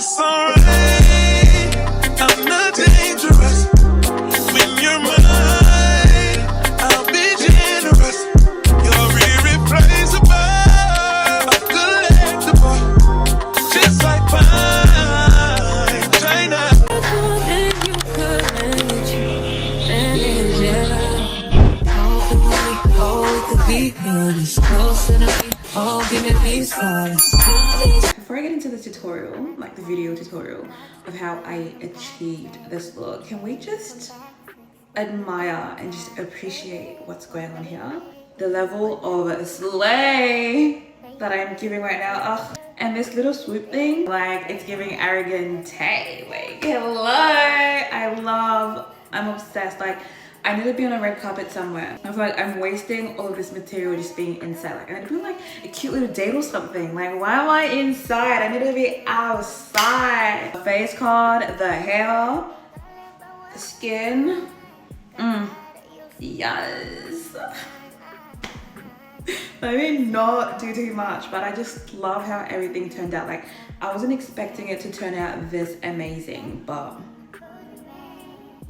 It's alright, I'm not dangerous. When you're mine, I'll be generous. You're irreplaceable, collectible, just like fine china. Before I get into the tutorial, like the video tutorial of how I achieved this look, can we just admire and just appreciate what's going on here? The level of slay that I'm giving right now. Ugh. And this little swoop thing, like, it's giving arrogant. Like, hello. I'm obsessed. Like, I need to be on a red carpet somewhere. I feel like I'm wasting all of this material just being inside. Like, I need to be like a cute little date or something. Like, why am I inside? I need to be outside. The face card, the hair, the skin. Yes. I mean, not do too much, but I just love how everything turned out. Like, I wasn't expecting it to turn out this amazing, but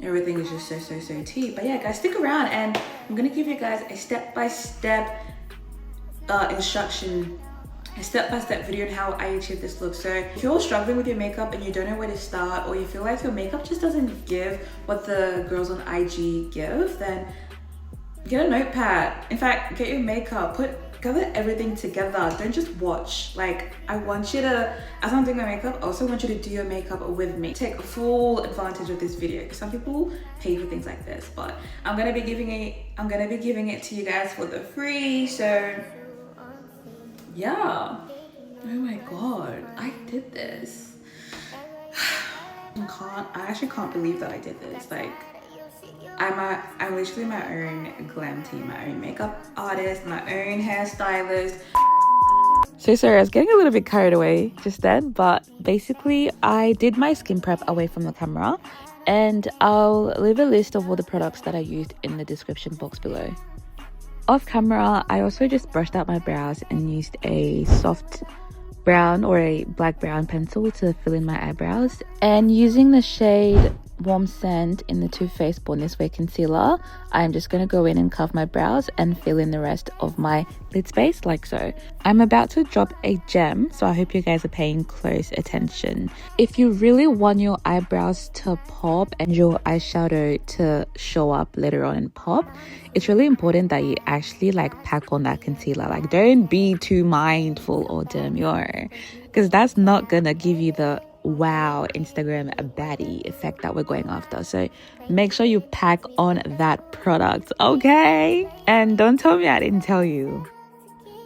everything is just so tea. But yeah, guys, stick around and I'm gonna give you guys a step-by-step instruction, a step-by-step video on how I achieved this look. So if you're struggling with your makeup and you don't know where to start, or you feel like your makeup just doesn't give what the girls on IG give, then get a notepad. In fact, get your makeup, gather everything together. Don't just watch. Like, I want you to, as I'm doing my makeup, I also want you to do your makeup with me. Take full advantage of this video, because some people pay for things like this, but I'm gonna be giving it to you guys for the free. So yeah. Oh my god, I did this. I actually can't believe that I did this. Like, I'm literally my own glam team, my own makeup artist, my own hairstylist. So sorry, I was getting a little bit carried away just then, but basically I did my skin prep away from the camera, and I'll leave a list of all the products that I used in the description box below. Off camera, I also just brushed out my brows and used a soft brown or a black brown pencil to fill in my eyebrows, and using the shade Warm Sand in the Too Faced Born This Way concealer, I'm just going to go in and carve my brows and fill in the rest of my lid space like so. I'm about to drop a gem, so I hope you guys are paying close attention. If you really want your eyebrows to pop and your eyeshadow to show up later on and pop, it's really important that you actually like pack on that concealer. Like, don't be too mindful or demure, because that's not gonna give you the wow Instagram baddie effect that we're going after. So make sure you pack on that product, okay? And don't tell me I didn't tell you.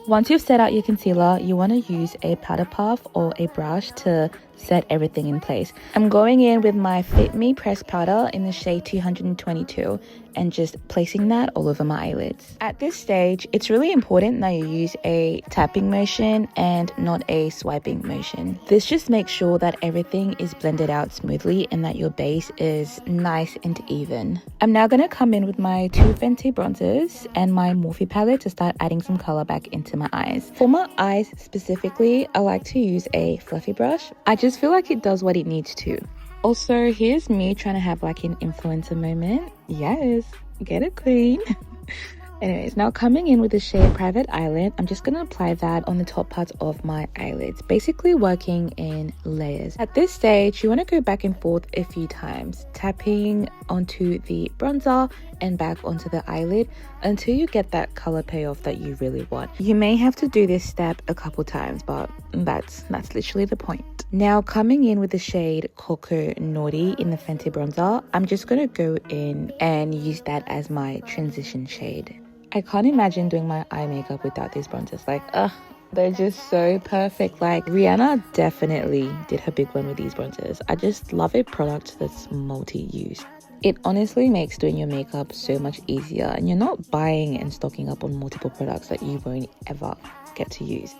Once you've set out your concealer, you want to use a powder puff or a brush to set everything in place. I'm going in with my Fit Me pressed powder in the shade 222 and just placing that all over my eyelids. At this stage, it's really important that you use a tapping motion and not a swiping motion. This just makes sure that everything is blended out smoothly and that your base is nice and even. I'm now going to come in with my two Fenty bronzers and my Morphe palette to start adding some color back into my eyes. For my eyes specifically, I like to use a fluffy brush. I just feel like it does what it needs to. Also, here's me trying to have like an influencer moment. Yes, get it, queen. Anyways, now coming in with the shade Private Island, I'm just going to apply that on the top parts of my eyelids, basically working in layers. At this stage, you want to go back and forth a few times, tapping onto the bronzer and back onto the eyelid until you get that color payoff that you really want. You may have to do this step a couple times, but that's literally the point. Now coming in with the shade Cocoa Naughty in the Fenty bronzer, I'm just going to go in and use that as my transition shade. I can't imagine doing my eye makeup without these bronzers. Like, they're just so perfect. Like, Rihanna definitely did her big one with these bronzers. I just love a product that's multi-use. It honestly makes doing your makeup so much easier, and you're not buying and stocking up on multiple products that you won't ever get to use.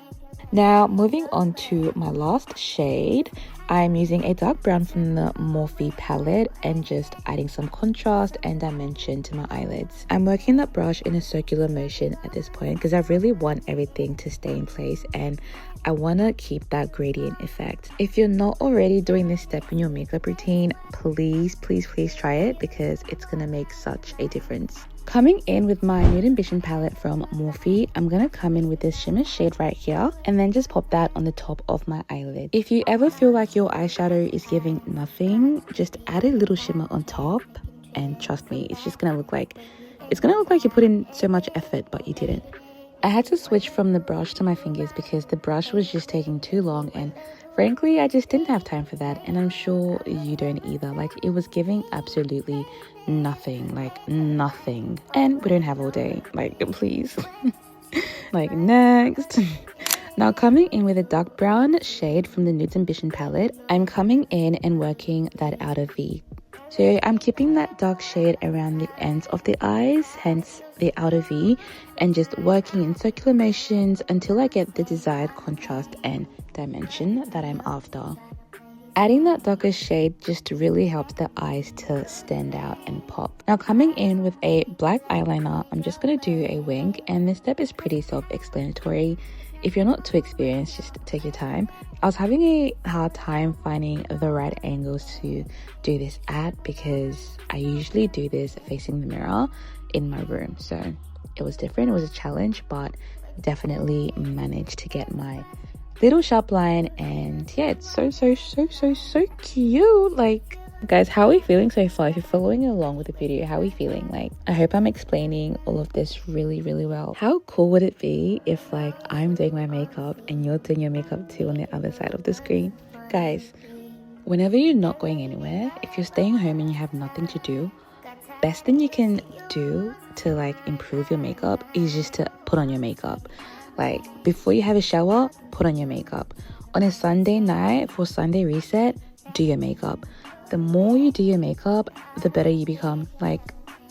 Now moving on to my last shade, I'm using a dark brown from the Morphe palette and just adding some contrast and dimension to my eyelids. I'm working that brush in a circular motion at this point because I really want everything to stay in place and I want to keep that gradient effect. If you're not already doing this step in your makeup routine, please try it because it's going to make such a difference. Coming in with my Nude Ambition palette from Morphe, I'm going to come in with this shimmer shade right here and then just pop that on the top of my eyelid. If you ever feel like your eyeshadow is giving nothing, just add a little shimmer on top and trust me, it's just going to look like you put in so much effort but you didn't. I had to switch from the brush to my fingers because the brush was just taking too long and frankly I just didn't have time for that, and I'm sure you don't either. Like, it was giving absolutely nothing, like nothing, and we don't have all day, like please. Like, next. Now coming in with a dark brown shade from the Nude Ambition palette, I'm coming in and working that outer V. So I'm keeping that dark shade around the ends of the eyes, hence the outer V, and just working in circular motions until I get the desired contrast and dimension that I'm after. Adding that darker shade just really helps the eyes to stand out and pop. Now coming in with a black eyeliner, I'm just going to do a wing, and this step is pretty self-explanatory. If you're not too experienced, just take your time. I was having a hard time finding the right angles to do this at because I usually do this facing the mirror in my room. So it was different. It was a challenge, but definitely managed to get my little sharp line. And yeah, it's so cute. Like, guys, how are we feeling so far? If you're following along with the video, how are we feeling? Like, I hope I'm explaining all of this really well. How cool would it be if like I'm doing my makeup and you're doing your makeup too on the other side of the screen? Guys, whenever you're not going anywhere, if you're staying home and you have nothing to do, best thing you can do to like improve your makeup is just to put on your makeup. Like, before you have a shower, put on your makeup. On a Sunday night for Sunday reset, do your makeup. The more you do your makeup, the better you become. Like,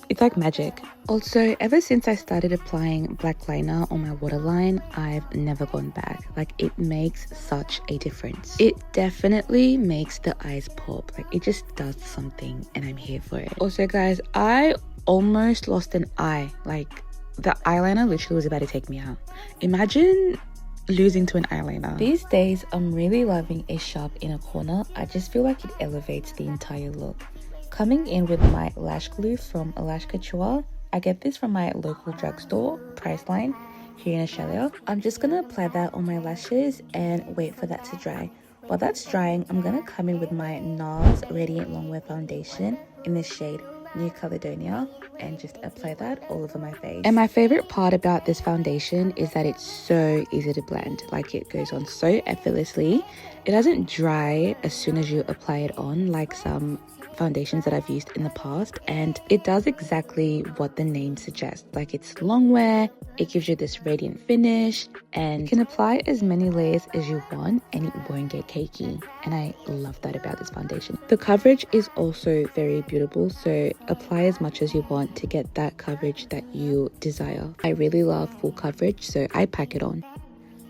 it's like magic. Also, ever since I started applying black liner on my waterline, I've never gone back. Like, it makes such a difference. It definitely makes the eyes pop. Like, it just does something and I'm here for it. Also, guys, I almost lost an eye. Like, the eyeliner literally was about to take me out. Imagine losing to an eyeliner. These days, I'm really loving a sharp inner corner. I just feel like it elevates the entire look. Coming in with my lash glue from Lash Couture. I get this from my local drugstore, Priceline, here in Australia. I'm just gonna apply that on my lashes and wait for that to dry. While that's drying, I'm gonna come in with my NARS Radiant Longwear Foundation in the shade New Caledonia and just apply that all over my face. And my favorite part about this foundation is that it's so easy to blend. Like, it goes on so effortlessly. It doesn't dry as soon as you apply it on like some foundations that I've used in the past, and it does exactly what the name suggests. Like, it's long wear, it gives you this radiant finish, and you can apply as many layers as you want and it won't get cakey, and I love that about this foundation. The coverage is also very beautiful, so apply as much as you want to get that coverage that you desire. I really love full coverage, so I pack it on.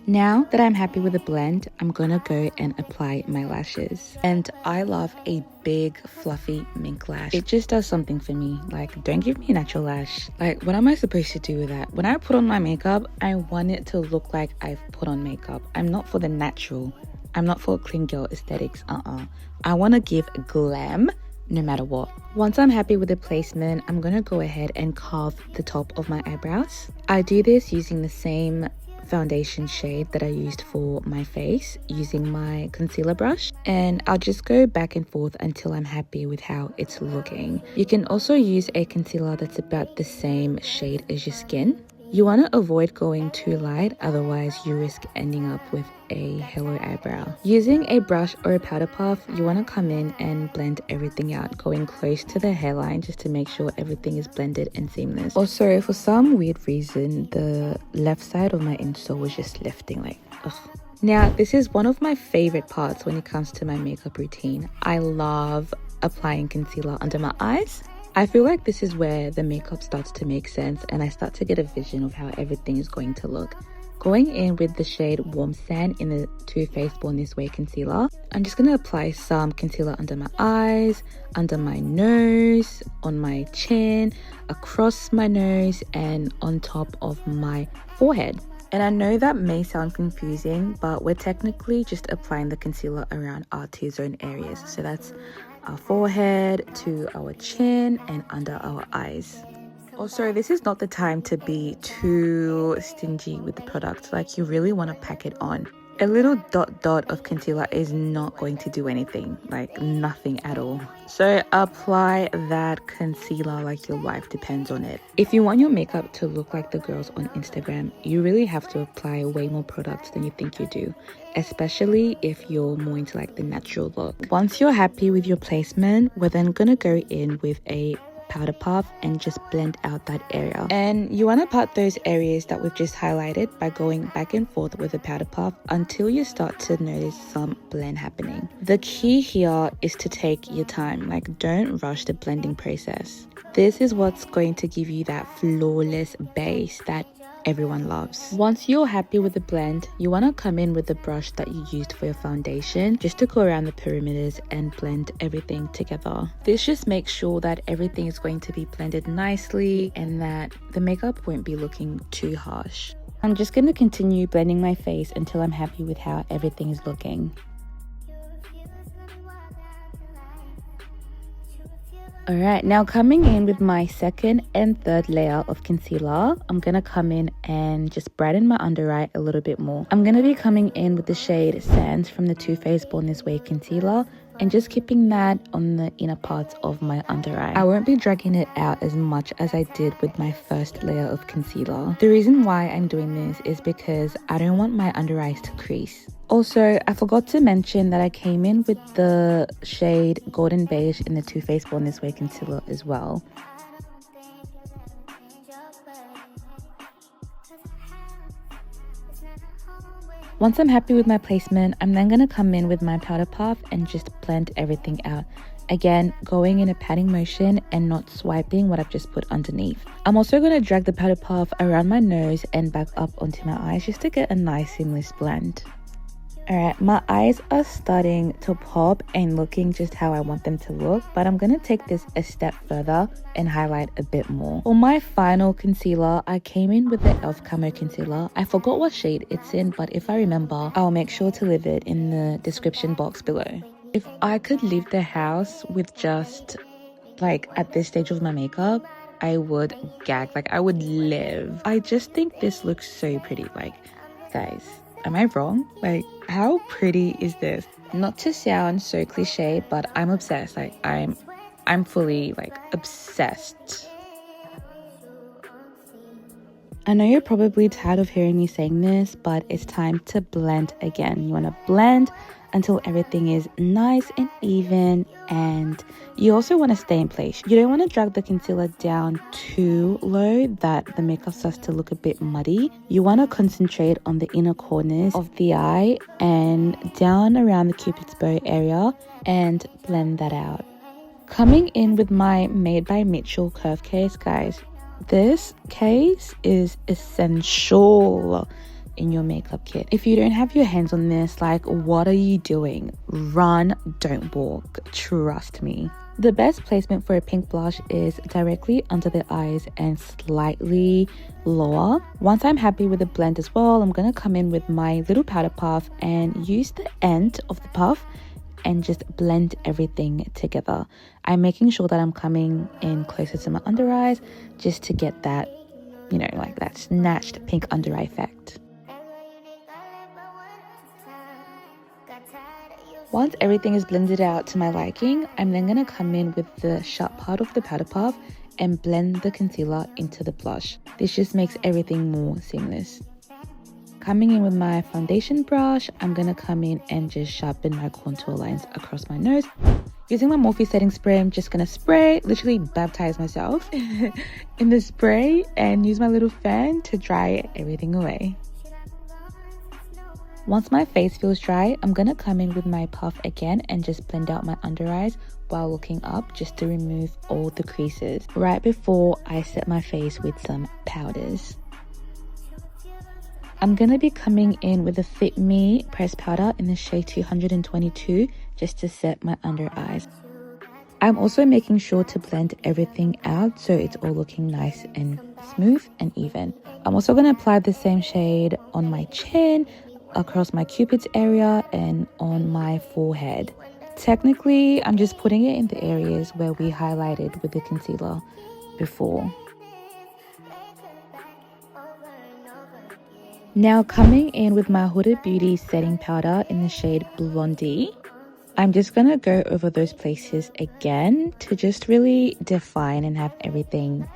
Now that I'm happy with the blend, I'm gonna go and apply my lashes. And I love a big fluffy mink lash. It just does something for me. Like, don't give me a natural lash. Like, what am I supposed to do with that? When I put on my makeup, I want it to look like I've put on makeup. I'm not for the natural. I'm not for clean girl aesthetics. I want to give glam no matter what. Once I'm happy with the placement, I'm gonna go ahead and carve the top of my eyebrows. I do this using the same foundation shade that I used for my face, using my concealer brush, and I'll just go back and forth until I'm happy with how it's looking. You can also use a concealer that's about the same shade as your skin. You want to avoid going too light, otherwise you risk ending up with a halo eyebrow. Using a brush or a powder puff, you want to come in and blend everything out, going close to the hairline just to make sure everything is blended and seamless. Also, for some weird reason, the left side of my insole was just lifting, like, ugh. Now, this is one of my favorite parts when it comes to my makeup routine. I love applying concealer under my eyes. I feel like this is where the makeup starts to make sense and I start to get a vision of how everything is going to look. Going in with the shade Warm Sand in the Too Faced Born This Way concealer. I'm just going to apply some concealer under my eyes, under my nose, on my chin, across my nose, and on top of my forehead. And I know that may sound confusing, but we're technically just applying the concealer around our T-zone areas. So that's our forehead to our chin and under our eyes. Also, this is not the time to be too stingy with the product. Like, you really want to pack it on. A little dot of concealer is not going to do anything, like nothing at all. So apply that concealer like your life depends on it. If you want your makeup to look like the girls on Instagram, you really have to apply way more products than you think you do, especially if you're more into like the natural look. Once you're happy with your placement, we're then gonna go in with a powder puff and just blend out that area. And you want to pat those areas that we've just highlighted by going back and forth with a powder puff until you start to notice some blend happening. The key here is to take your time, like don't rush the blending process. This is what's going to give you that flawless base that everyone loves. Once you're happy with the blend, you want to come in with the brush that you used for your foundation just to go around the perimeters and blend everything together. This just makes sure that everything is going to be blended nicely and that the makeup won't be looking too harsh. I'm just going to continue blending my face until I'm happy with how everything is looking. Alright, now coming in with my second and third layer of concealer, I'm going to come in and just brighten my under eye a little bit more. I'm going to be coming in with the shade Sands from the Too Faced Born This Way concealer and just keeping that on the inner parts of my under eye. I won't be dragging it out as much as I did with my first layer of concealer. The reason why I'm doing this is because I don't want my under eyes to crease. Also, I forgot to mention that I came in with the shade Golden Beige in the Too Faced Born This Way concealer as well. Once I'm happy with my placement, I'm then going to come in with my powder puff and just blend everything out. Again, going in a patting motion and not swiping what I've just put underneath. I'm also going to drag the powder puff around my nose and back up onto my eyes just to get a nice seamless blend. Alright, my eyes are starting to pop and looking just how I want them to look, but I'm going to take this a step further and highlight a bit more. For my final concealer, I came in with the e.l.f. Camo Concealer. I forgot what shade it's in, but if I remember, I'll make sure to leave it in the description box below. If I could leave the house with just, like, at this stage of my makeup, I would gag, like, I would live. I just think this looks so pretty, like, guys. Am I wrong? Like, how pretty is this? Not to sound so cliche, but I'm obsessed. Like, I'm fully, like, obsessed. I know you're probably tired of hearing me saying this, but it's time to blend again. You want to blend until everything is nice and even, and you also want to stay in place. You don't want to drag the concealer down too low that the makeup starts to look a bit muddy. You want to concentrate on the inner corners of the eye and down around the Cupid's bow area and blend that out. Coming in with my Made by Mitchell curve case, guys. This case is essential in your makeup kit. If you don't have your hands on this, like, what are you doing? Run, don't walk. Trust me. The best placement for a pink blush is directly under the eyes and slightly lower. Once I'm happy with the blend as well, I'm going to come in with my little powder puff and use the end of the puff and just blend everything together. I'm making sure that I'm coming in closer to my under eyes just to get that, you know, like that snatched pink under eye effect. Once everything is blended out to my liking, I'm then going to come in with the sharp part of the powder puff and blend the concealer into the blush. This just makes everything more seamless. Coming in with my foundation brush, I'm going to come in and just sharpen my contour lines across my nose. Using my Morphe setting spray, I'm just going to spray, literally baptize myself in the spray and use my little fan to dry everything away. Once my face feels dry, I'm going to come in with my puff again and just blend out my under eyes while looking up just to remove all the creases right before I set my face with some powders. I'm going to be coming in with a Fit Me pressed powder in the shade 222 just to set my under eyes. I'm also making sure to blend everything out so it's all looking nice and smooth and even. I'm also going to apply the same shade on my chin, across my cupid's area, and on my forehead. Technically, I'm just putting it in the areas where we highlighted with the concealer before. Now coming in with my Huda Beauty setting powder in the shade Blondie. I'm just going to go over those places again to just really define and have everything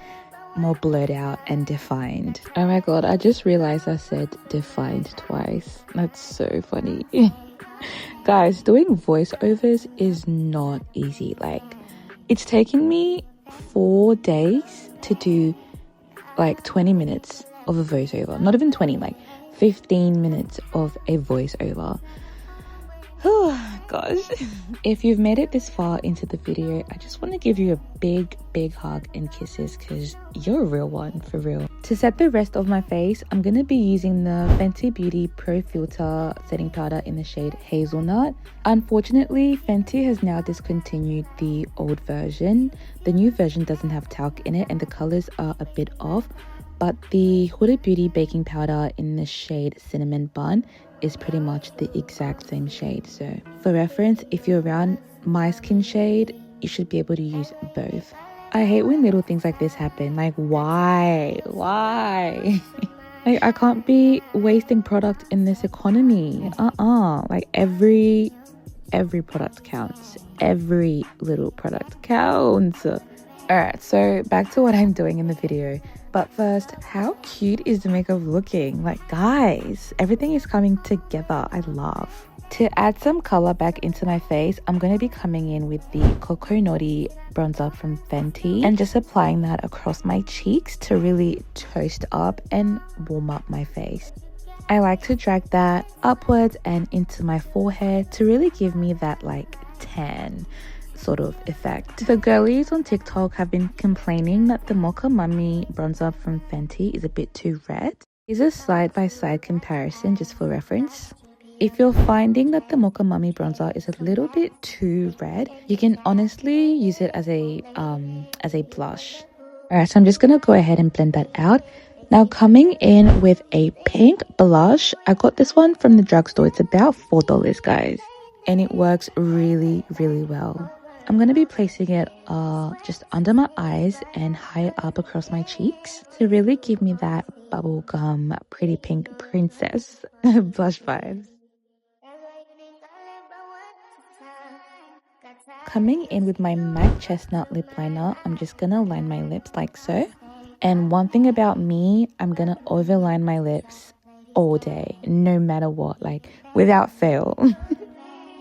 more blurred out and defined. Oh my god, I just realized I said defined twice. That's so funny. Guys, doing voiceovers is not easy. Like, it's taking me 4 days to do like 20 minutes of a voiceover. Not even 20, like 15 minutes of a voiceover. Oh gosh. If you've made it this far into the video, I just want to give you a big hug and kisses because you're a real one, for real. To set the rest of my face, I'm going to be using the Fenty Beauty Pro Filter setting powder in the shade Hazelnut. Unfortunately, Fenty has now discontinued the old version. The new version doesn't have talc in it and the colors are a bit off, but the Huda Beauty baking powder in the shade Cinnamon Bun is pretty much the exact same shade. So for reference, if you're around my skin shade, you should be able to use both. I hate when little things like this happen. Like, why like, I can't be wasting product in this economy. Like, every product counts. Every little product counts. Alright, so back to what I'm doing in the video. But first, how cute is the makeup looking? Like, guys, everything is coming together. I love. To add some color back into my face, I'm going to be coming in with the Coco Naughty bronzer from Fenty and just applying that across my cheeks to really toast up and warm up my face. I like to drag that upwards and into my forehead to really give me that like tan sort of effect. The girlies on TikTok have been complaining that the Mocha Mummy bronzer from Fenty is a bit too red. Here's a side-by-side comparison just for reference. If you're finding that the Mocha Mummy bronzer is a little bit too red, you can honestly use it as a blush. Alright, so I'm just gonna go ahead and blend that out. Now coming in with a pink blush. I got this one from the drugstore. It's about $4, guys, and it works really well. I'm going to be placing it just under my eyes and higher up across my cheeks to really give me that bubblegum pretty pink princess blush vibes. Coming in with my MAC Chestnut lip liner, I'm just going to line my lips like so. And one thing about me, I'm going to overline my lips all day, no matter what, like without fail.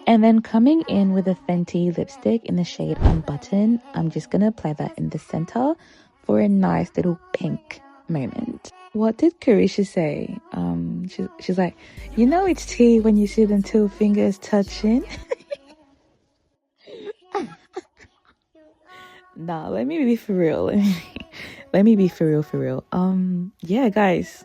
And then coming in with a Fenty lipstick in the shade Unbutton, I'm just going to apply that in the center for a nice little pink moment. What did Carisha say? She's like, you know it's tea when you see them two fingers touching. Nah, let me be for real. Let me be for real. Yeah, guys.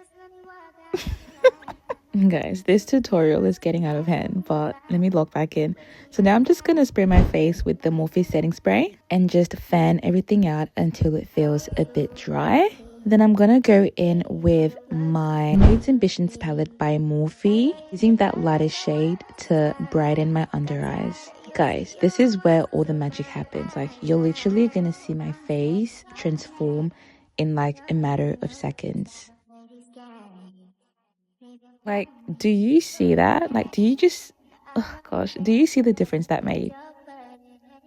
Guys, this tutorial is getting out of hand, but let me log back in. So now I'm just going to spray my face with the Morphe setting spray and just fan everything out until it feels a bit dry. Then I'm going to go in with my Nudes Ambitions palette by Morphe, using that lighter shade to brighten my under eyes. Guys, this is where all the magic happens. Like, you're literally going to see my face transform in like a matter of seconds. Like, do you see that? Like, do you just, oh gosh, do you see the difference that made?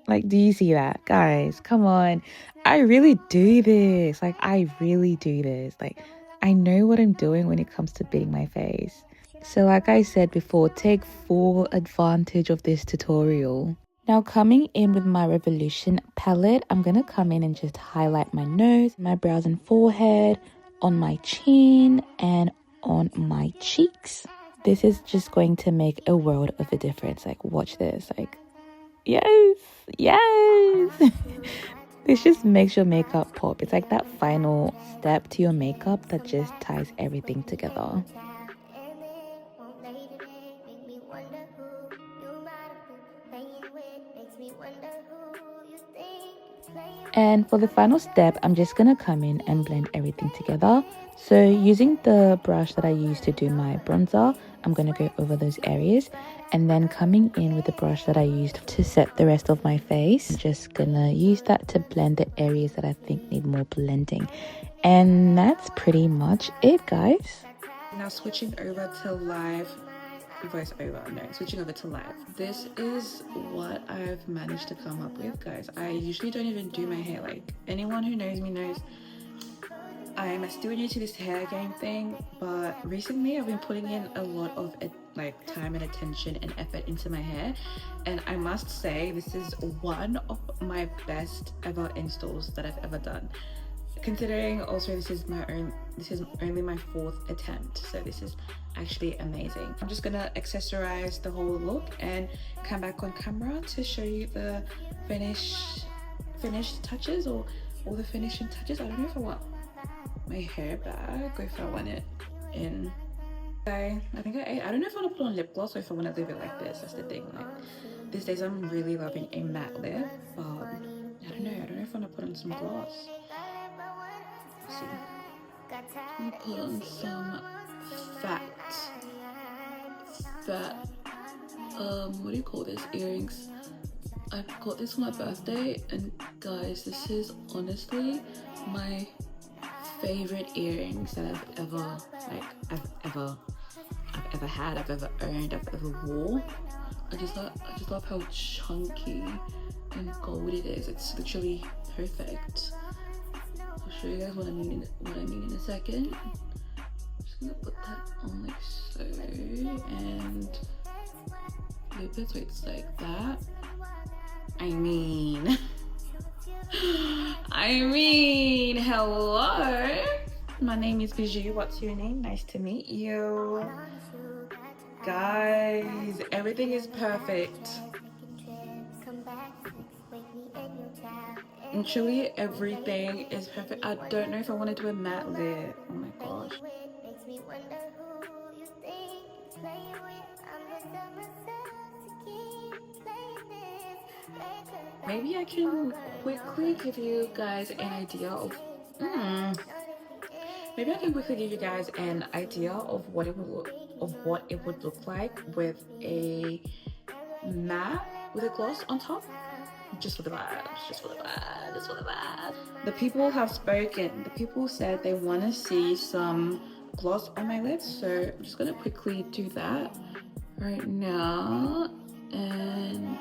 Like, do you see that? Guys, come on. I really do this. Like, I really do this. Like, I know what I'm doing when it comes to beating my face. So like I said before, take full advantage of this tutorial. Now coming in with my Revolution palette, I'm going to come in and just highlight my nose, my brows and forehead, on my chin, and on my cheeks. This is just going to make a world of a difference. Like, watch this. Like, yes. This just makes your makeup pop. It's like that final step to your makeup that just ties everything together. And for the final step, I'm just going to come in and blend everything together. So using the brush that I used to do my bronzer, I'm going to go over those areas. And then coming in with the brush that I used to set the rest of my face, I'm just going to use that to blend the areas that I think need more blending. And that's pretty much it, guys. Now switching over to live voiceover. No, switching over to live. This is what I've managed to come up with, guys. I usually don't even do my hair. Like, anyone who knows me knows I'm still new to this hair game thing, but recently I've been putting in a lot of like time and attention and effort into my hair, and I must say this is one of my best ever installs that I've ever done. Considering also this is only my 4th attempt, so this is actually amazing. I'm just gonna accessorize the whole look and come back on camera to show you the finished touches, or all the finishing touches. I don't know if I want my hair back or if I want it in. I think I don't know if I want to put on lip gloss or if I want to leave it like this. That's the thing. Like, these days I'm really loving a matte lip, but I don't know if I want to put on some gloss. Let's see. I'm gonna put on some fat what do you call this, earrings. I got this for my birthday, and guys, this is honestly my favorite earrings that I've ever had, I've ever owned, I've ever wore. I just love how chunky and gold it is. It's literally perfect. I'll show you guys what I mean in a second. I'm just gonna put that on like so, and flip it so it's like that. I mean, hello. My name is Bijou. What's your name? Nice to meet you. Guys, everything is perfect. Literally everything is perfect. I don't know if I want to do a matte lip. Oh my gosh. Maybe I can quickly give you guys an idea of what it would look like with a matte with a gloss on top. Just for the vibes. The people have spoken. The people said they want to see some gloss on my lips, so I'm just gonna quickly do that right now, and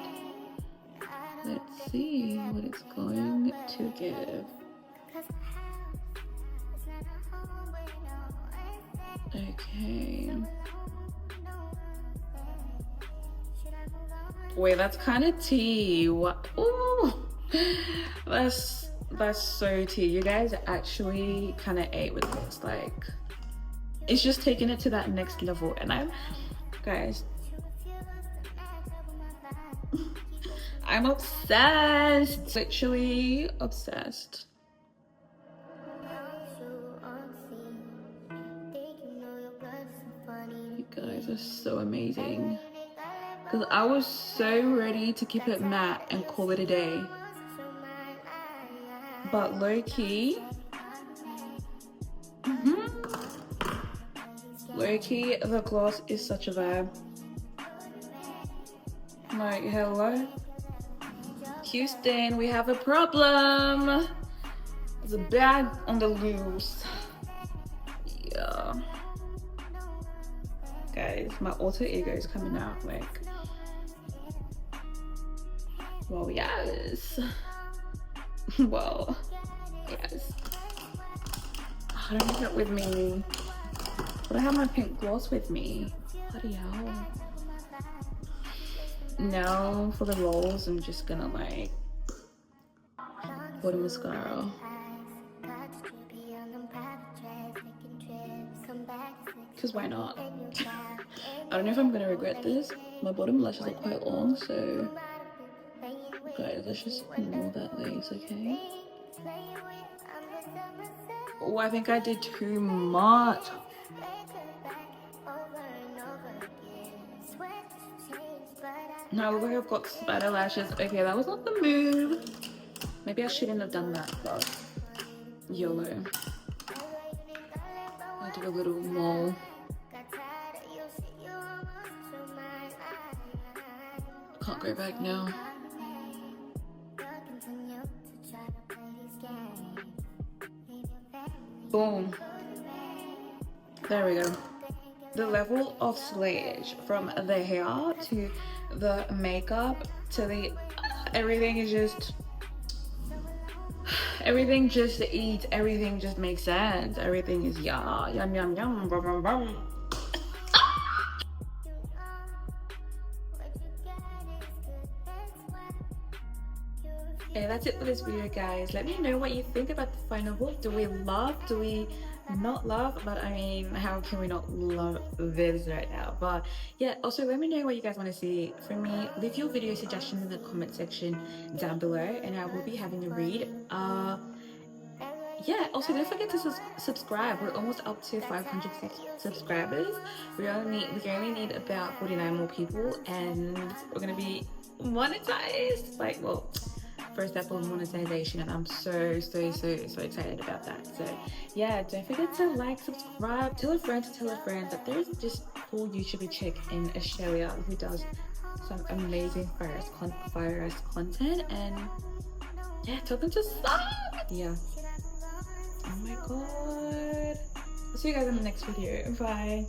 let's see what it's going to give. Okay. Wait, that's kind of tea. What? Ooh, that's so tea. You guys actually kind of ate with this. Like, it's just taking it to that next level. And guys, I'm obsessed. Literally obsessed. You guys are so amazing. Because I was so ready to keep it matte and call it a day. But low-key, the gloss is such a vibe. Like, hello? Houston, we have a problem. There's a bag on the loose. Yeah. Guys, my alter ego is coming out, like, well, yes. Well, yes. I don't have it with me. But I have my pink gloss with me. Bloody hell. Now for the rolls, I'm just gonna like put a mascara. Because why not? I don't know if I'm gonna regret this. My bottom lashes are quite long, so guys, let's just ignore that lace, okay? Oh, I think I did too much. Now I look like I've got spider lashes. Okay, that was not the move. Maybe I shouldn't have done that, but YOLO. I did a little mole. Can't go back now. Boom. There we go. The level of slayage from the hair to the makeup to the everything is just everything just eats, everything just makes sense, everything is yum yum yum yum brum, brum, brum. Okay, that's it for this video, guys. Let me know what you think about the final look. Do we love, do we not love? But I mean, how can we not love this right now? But yeah, also let me know what you guys want to see from me. Leave your video suggestions in the comment section down below and I will be having a read. Yeah, also don't forget to subscribe. We're almost up to 500 subscribers. We only need about 49 more people and we're gonna be monetized. Like, well, first step of monetization, and I'm so excited about that. So yeah, don't forget to like, subscribe, tell a friend that there's this cool YouTuber chick in Australia who does some amazing virus content, and yeah, tell them to stop. Yeah. Oh my god. I'll see you guys in the next video. Bye.